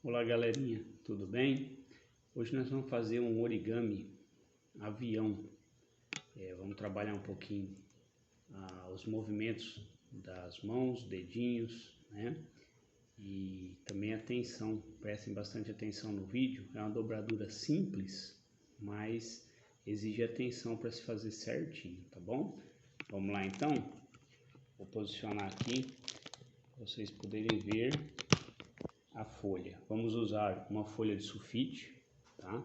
Olá galerinha, tudo bem? Hoje nós vamos fazer um origami avião. Vamos trabalhar um pouquinho os movimentos das mãos, dedinhos, né? E também atenção, prestem bastante atenção no vídeo. É uma dobradura simples, mas exige atenção para se fazer certinho, tá bom? Vamos lá então? Vou posicionar aqui para vocês poderem ver a folha. Vamos usar uma folha de sulfite, tá?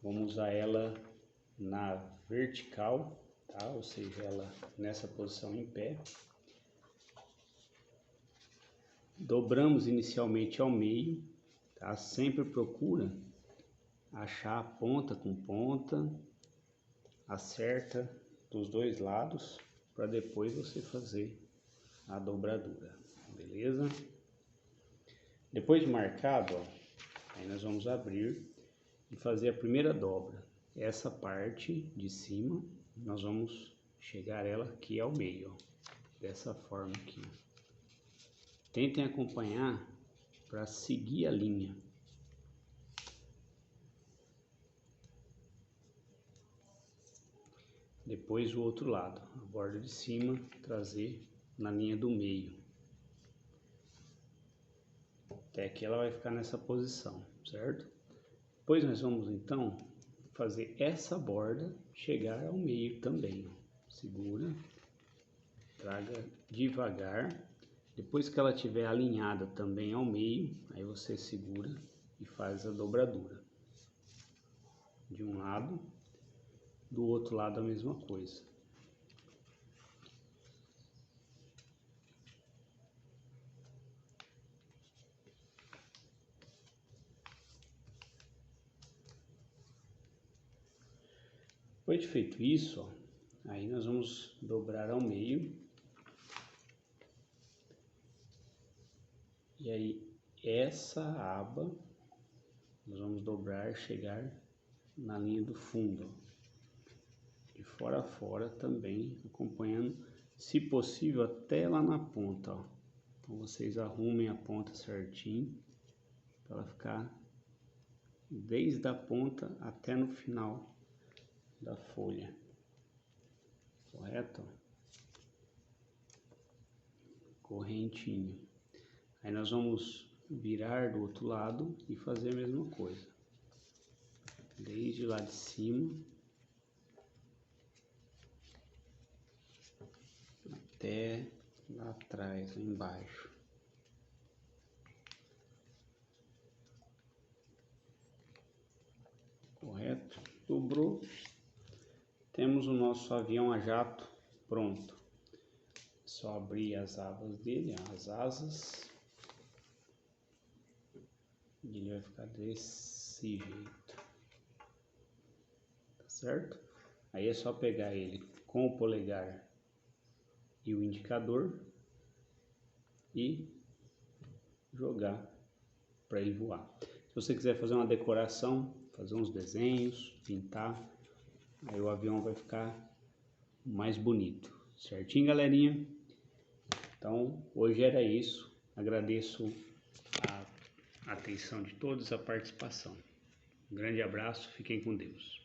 Vamos usar ela na vertical, tá? Ou seja, ela nessa posição em pé. Dobramos inicialmente ao meio, tá? Sempre procura achar a ponta com ponta, acerta dos dois lados para depois você fazer a dobradura, beleza? Depois de marcado, ó, aí nós vamos abrir e fazer a primeira dobra. Essa parte de cima, nós vamos chegar ela aqui ao meio, ó, dessa forma aqui. Tentem acompanhar para seguir a linha. Depois o outro lado, a borda de cima, trazer na linha do meio. Até que ela vai ficar nessa posição, certo? Depois nós vamos então fazer essa borda chegar ao meio também. Segura, traga devagar. Depois que ela estiver alinhada também ao meio, aí você segura e faz a dobradura. De um lado, do outro lado a mesma coisa. Depois de feito isso, ó, aí nós vamos dobrar ao meio. E aí essa aba nós vamos dobrar, chegar na linha do fundo, de fora a fora também, acompanhando, se possível, até lá na ponta, ó. Então vocês arrumem a ponta certinho, para ela ficar desde a ponta até no final da folha, correto? Correntinho. Aí nós vamos virar do outro lado e fazer a mesma coisa, desde lá de cima até lá atrás, lá embaixo. Correto? Dobrou. Temos o nosso avião a jato pronto. Só abrir as abas dele, as asas. E ele vai ficar desse jeito. Tá certo? Aí é só pegar ele com o polegar e o indicador e jogar para ele voar. Se você quiser fazer uma decoração, fazer uns desenhos, pintar, aí o avião vai ficar mais bonito. Certinho, galerinha? Então, hoje era isso. Agradeço a atenção de todos, a participação. Um grande abraço, fiquem com Deus.